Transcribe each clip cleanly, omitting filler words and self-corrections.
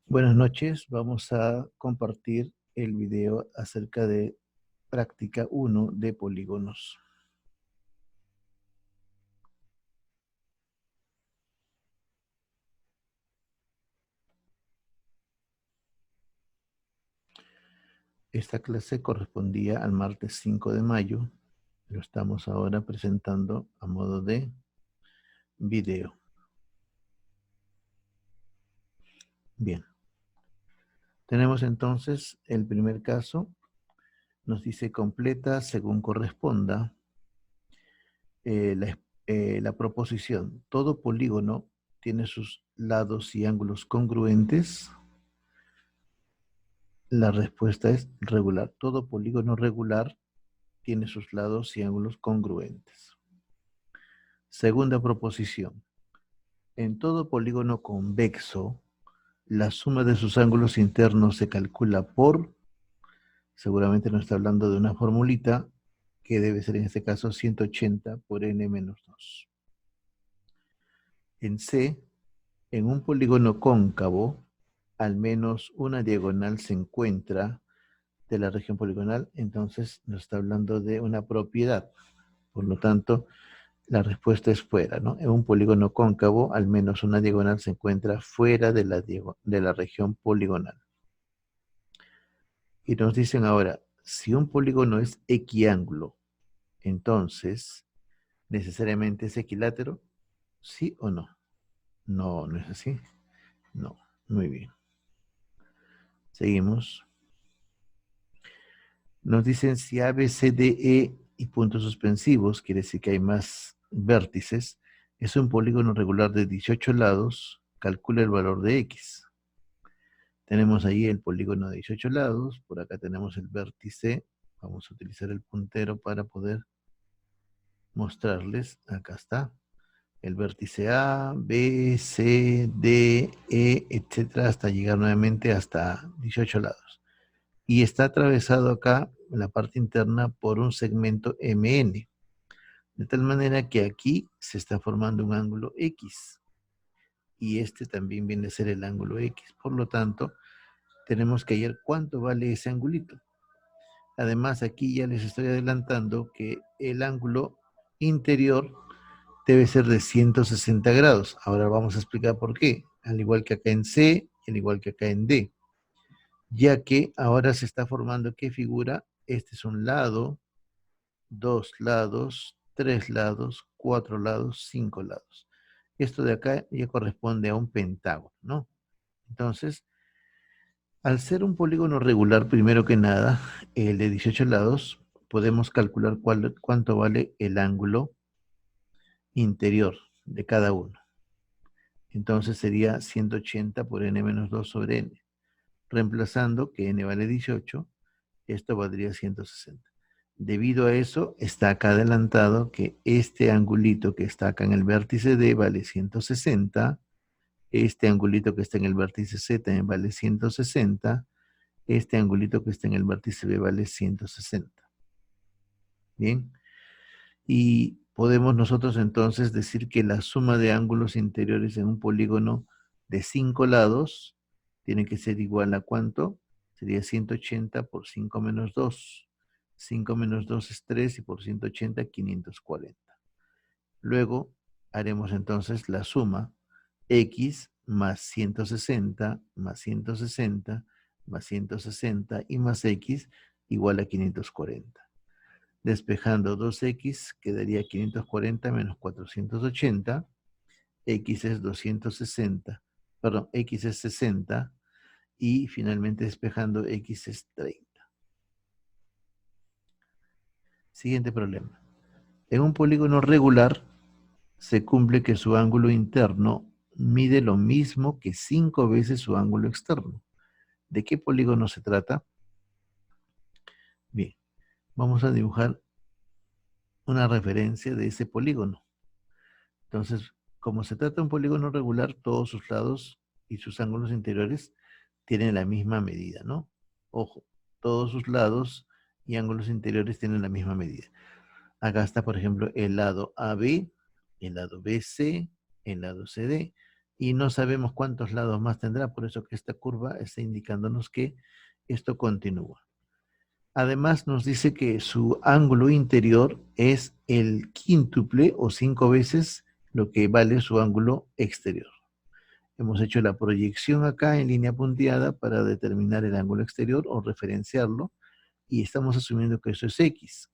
Buenas noches, vamos a compartir el video acerca de práctica 1 de polígonos. Esta clase correspondía al martes 5 de mayo, lo estamos ahora presentando a modo de video. Bien, tenemos entonces el primer caso, nos dice completa según corresponda la proposición. Todo polígono tiene sus lados y ángulos congruentes. La respuesta es regular. Todo polígono regular tiene sus lados y ángulos congruentes. Segunda proposición. En todo polígono convexo, la suma de sus ángulos internos se calcula por, seguramente nos está hablando de una formulita, que debe ser en este caso 180 por n menos 2. En C, en un polígono cóncavo, al menos una diagonal se encuentra de la región poligonal, entonces nos está hablando de una propiedad. Por lo tanto, la respuesta es fuera, ¿no? En un polígono cóncavo, al menos una diagonal se encuentra fuera de la región poligonal. Y nos dicen ahora, si un polígono es equiángulo, entonces, ¿necesariamente es equilátero? ¿Sí o no? No, no es así. No, muy bien. Seguimos. Nos dicen si A, B, C, D, E y puntos suspensivos, quiere decir que hay más vértices, es un polígono regular de 18 lados, calcula el valor de X. Tenemos ahí el polígono de 18 lados, por acá tenemos el vértice, vamos a utilizar el puntero para poder mostrarles, acá está, el vértice A, B, C, D, E, etcétera, hasta llegar nuevamente hasta 18 lados. Y está atravesado acá, en la parte interna, por un segmento MN. De tal manera que aquí se está formando un ángulo X. Y este también viene a ser el ángulo X. Por lo tanto, tenemos que hallar cuánto vale ese angulito. Además, aquí ya les estoy adelantando que el ángulo interior debe ser de 160 grados. Ahora vamos a explicar por qué. Al igual que acá en C, al igual que acá en D. Ya que ahora se está formando, ¿qué figura? Este es un lado, 2 lados, 3 lados, 4 lados, 5 lados. Esto de acá ya corresponde a un pentágono, ¿no? Entonces, al ser un polígono regular, primero que nada, el de 18 lados, podemos calcular cuánto vale el ángulo interior de cada uno. Entonces sería 180 por n menos 2 sobre n. Reemplazando que n vale 18, esto valdría 160. Debido a eso, está acá adelantado que este angulito que está acá en el vértice D vale 160, este angulito que está en el vértice C también vale 160, este angulito que está en el vértice B vale 160. Bien, y podemos nosotros entonces decir que la suma de ángulos interiores en un polígono de 5 lados tiene que ser igual a ¿cuánto? Sería 180 por 5 menos 2. 5 menos 2 es 3 y por 180, 540. Luego haremos entonces la suma X más 160 más 160 más 160 y más X igual a 540. Despejando 2X quedaría 540 menos 480. X es 260. Perdón, X es 60. Y finalmente despejando X es 30. Siguiente problema. En un polígono regular se cumple que su ángulo interno mide lo mismo que 5 veces su ángulo externo. ¿De qué polígono se trata? Bien, vamos a dibujar una referencia de ese polígono. Entonces, como se trata de un polígono regular, todos sus lados y sus ángulos interiores tienen la misma medida, ¿no? Ojo, todos sus lados y ángulos interiores tienen la misma medida. Acá está, por ejemplo, el lado AB, el lado BC, el lado CD. y no sabemos cuántos lados más tendrá, por eso que esta curva está indicándonos que esto continúa. Además nos dice que su ángulo interior es el quíntuple o 5 veces lo que vale su ángulo exterior. Hemos hecho la proyección acá en línea punteada para determinar el ángulo exterior o referenciarlo y estamos asumiendo que eso es X.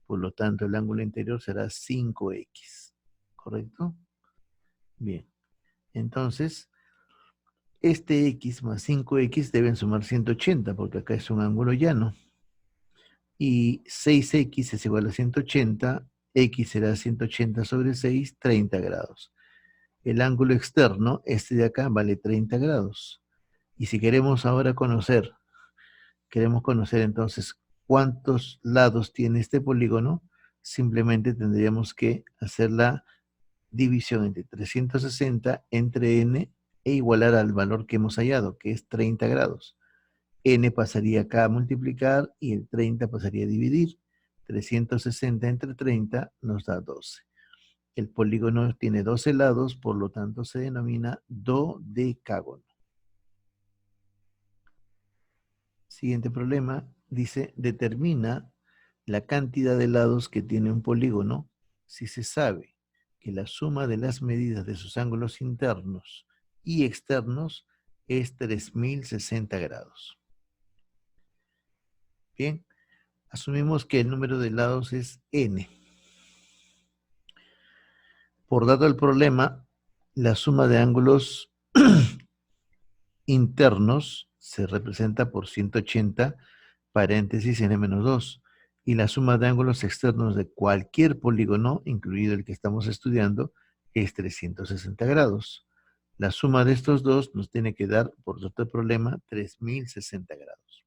Por lo tanto, el ángulo interior será 5X. ¿Correcto? Bien. Entonces, este X más 5X deben sumar 180 porque acá es un ángulo llano. Y 6X es igual a 180, X será 180 sobre 6, 30 grados. El ángulo externo, este de acá, vale 30 grados. Y si queremos ahora queremos conocer entonces cuántos lados tiene este polígono, simplemente tendríamos que hacer la división entre 360 entre n e igualar al valor que hemos hallado, que es 30 grados. N pasaría acá a multiplicar y el 30 pasaría a dividir. 360 entre 30 nos da 12. El polígono tiene 12 lados, por lo tanto se denomina dodecágono. Siguiente problema, dice, determina la cantidad de lados que tiene un polígono si se sabe que la suma de las medidas de sus ángulos internos y externos es 3060 grados. Bien, asumimos que el número de lados es n. Por dado el problema, la suma de ángulos internos se representa por 180 paréntesis n-2 y la suma de ángulos externos de cualquier polígono, incluido el que estamos estudiando, es 360 grados. La suma de estos dos nos tiene que dar, por otro problema, 3060 grados.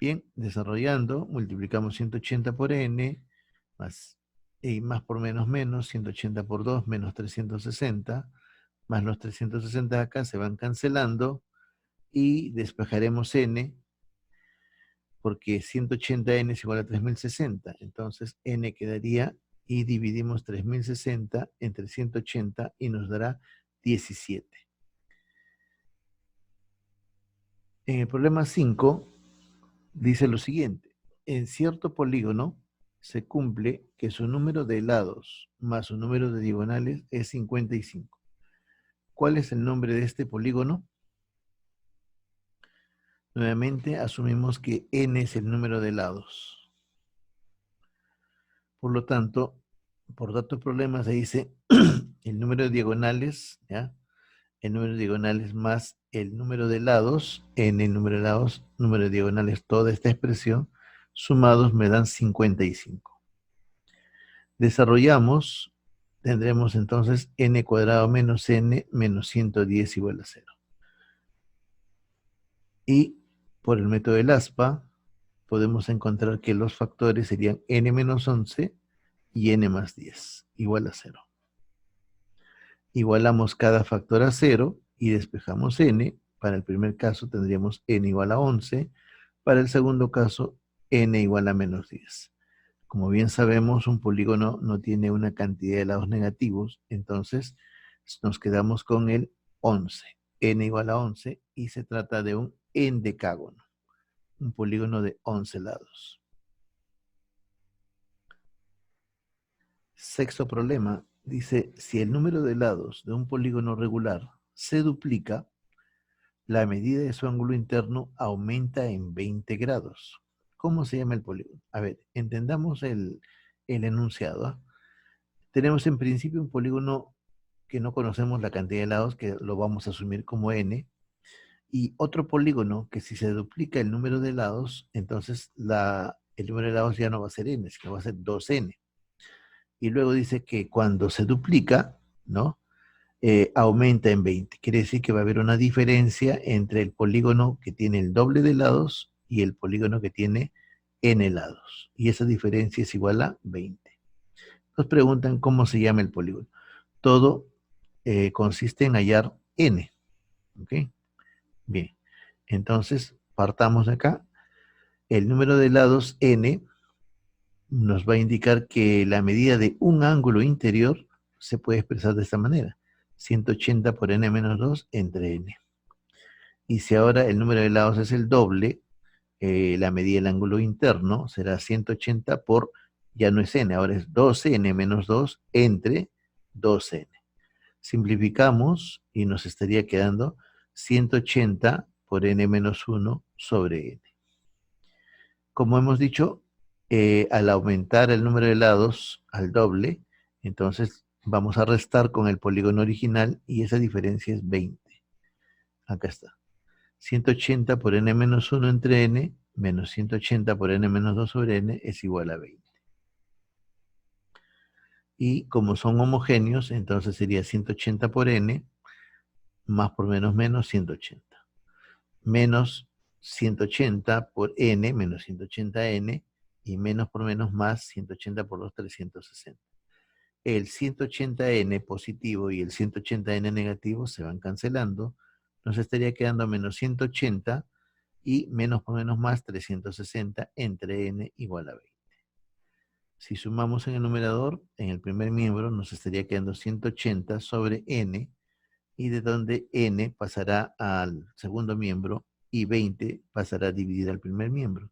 Bien, desarrollando, multiplicamos 180 por n, más por menos, 180 por 2, menos 360, más los 360 de acá se van cancelando, y despejaremos n, porque 180n es igual a 3060, entonces n quedaría, y dividimos 3060 entre 180 y nos dará 17. En el problema 5 dice lo siguiente: en cierto polígono se cumple que su número de lados más su número de diagonales es 55. ¿Cuál es el nombre de este polígono? Nuevamente asumimos que n es el número de lados. Por lo tanto, por datos problemas se dice el número de diagonales, ¿ya? El número de diagonales más el número de lados, n el número de lados, número de diagonales, toda esta expresión, sumados me dan 55. Desarrollamos, tendremos entonces n cuadrado menos n menos 110 igual a 0. Y por el método del aspa, podemos encontrar que los factores serían n menos 11 y n más 10, igual a 0. Igualamos cada factor a 0 y despejamos n. Para el primer caso tendríamos n igual a 11. Para el segundo caso, n igual a menos 10. Como bien sabemos, un polígono no tiene una cantidad de lados negativos, entonces nos quedamos con el 11. N igual a 11 y se trata de un endecágono, un polígono de 11 lados. Sexto problema, dice, si el número de lados de un polígono regular se duplica, la medida de su ángulo interno aumenta en 20 grados. ¿Cómo se llama el polígono? A ver, entendamos el enunciado. ¿Ah? Tenemos en principio un polígono que no conocemos la cantidad de lados, que lo vamos a asumir como n, y otro polígono que si se duplica el número de lados, entonces el número de lados ya no va a ser n, sino va a ser 2n. Y luego dice que cuando se duplica, ¿no? Aumenta en 20. Quiere decir que va a haber una diferencia entre el polígono que tiene el doble de lados y el polígono que tiene n lados. Y esa diferencia es igual a 20. Nos preguntan cómo se llama el polígono. Todo consiste en hallar n. ¿Ok? Bien. Entonces, partamos de acá. El número de lados n nos va a indicar que la medida de un ángulo interior se puede expresar de esta manera. 180 por n menos 2 entre n. Y si ahora el número de lados es el doble, la medida del ángulo interno será 180 por, ya no es n, ahora es 12n menos 2 entre 2n. Simplificamos y nos estaría quedando 180 por n menos 1 sobre n. Como hemos dicho, al aumentar el número de lados al doble, entonces vamos a restar con el polígono original y esa diferencia es 20. Acá está. 180 por n menos 1 entre n menos 180 por n menos 2 sobre n es igual a 20. Y como son homogéneos, entonces sería 180 por n más por menos 180. Menos 180 por n menos 180n y menos por menos más 180 por 2, 360. El 180n positivo y el 180n negativo se van cancelando. Nos estaría quedando menos 180 y menos por menos más 360 entre n igual a 20. Si sumamos en el numerador, en el primer miembro nos estaría quedando 180 sobre n, y de donde n pasará al segundo miembro y 20 pasará a dividir al primer miembro.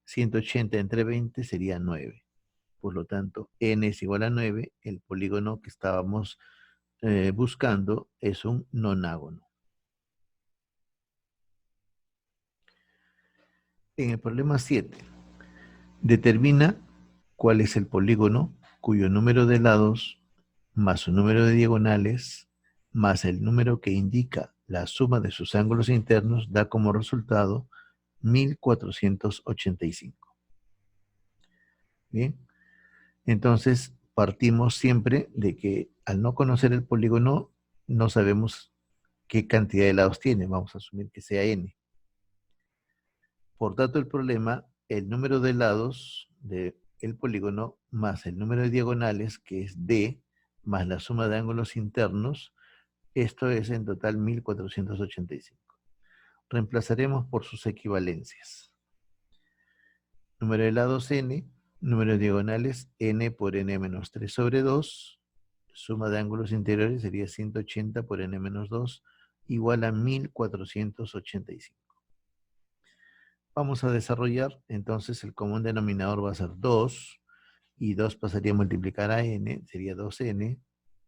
180 entre 20 sería 9. Por lo tanto, n es igual a 9. El polígono que estábamos buscando es un nonágono. En el problema 7, determina cuál es el polígono cuyo número de lados más su número de diagonales más el número que indica la suma de sus ángulos internos da como resultado 1485. Bien, entonces partimos siempre de que al no conocer el polígono no sabemos qué cantidad de lados tiene. Vamos a asumir que sea n. Por tanto, el problema, el número de lados del polígono más el número de diagonales, que es d, más la suma de ángulos internos, esto es en total 1485. Reemplazaremos por sus equivalencias. Número de lados n, número de diagonales n por n menos 3 sobre 2, suma de ángulos interiores sería 180 por n menos 2, igual a 1485. Vamos a desarrollar, entonces el común denominador va a ser 2, y 2 pasaría a multiplicar a n, sería 2n.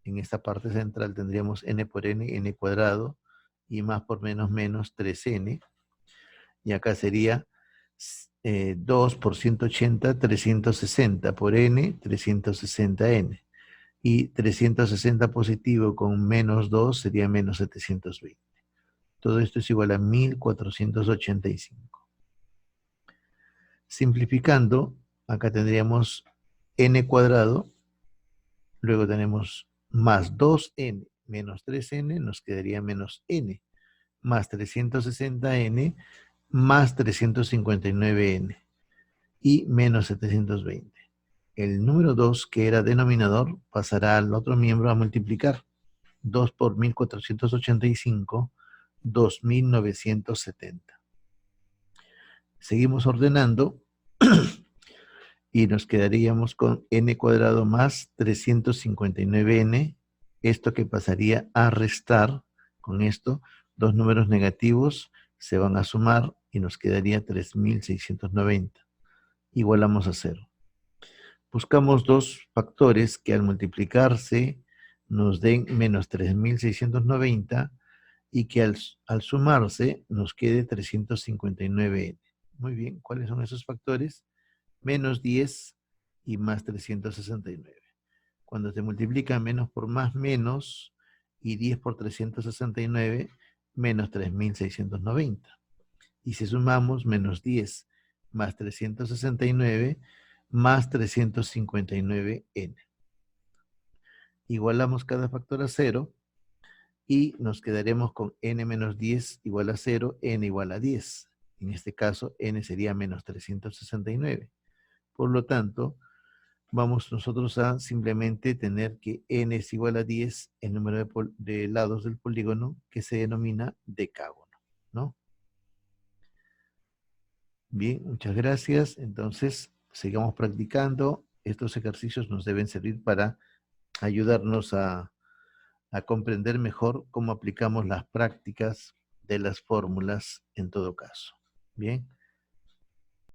En esta parte central tendríamos n por n cuadrado, y más por menos 3n. Y acá sería 2 por 180, 360 por n, 360n. Y 360 positivo con menos 2 sería menos 720. Todo esto es igual a 1485. Simplificando, acá tendríamos n cuadrado, luego tenemos más 2n menos 3n, nos quedaría menos n, más 360n, más 359n, y menos 720. El número 2, que era denominador, pasará al otro miembro a multiplicar. 2 por 1485, 2970. Seguimos ordenando y nos quedaríamos con n cuadrado más 359n, esto que pasaría a restar. Con esto, dos números negativos se van a sumar y nos quedaría 3690. Igualamos a 0. Buscamos dos factores que al multiplicarse nos den menos 3690 y que al sumarse nos quede 359n. Muy bien, ¿cuáles son esos factores? Menos 10 y más 369. Cuando se multiplica menos por más, menos, y 10 por 369, menos 3690. Y si sumamos menos 10 más 369, más 359n. Igualamos cada factor a 0 y nos quedaremos con n menos 10 igual a 0, n igual a 10. En este caso, n sería menos 369. Por lo tanto, vamos nosotros a simplemente tener que n es igual a 10, el número de lados del polígono, que se denomina decágono, ¿no? Bien, muchas gracias. Entonces, sigamos practicando. Estos ejercicios nos deben servir para ayudarnos a a comprender mejor cómo aplicamos las prácticas de las fórmulas en todo caso. Bien,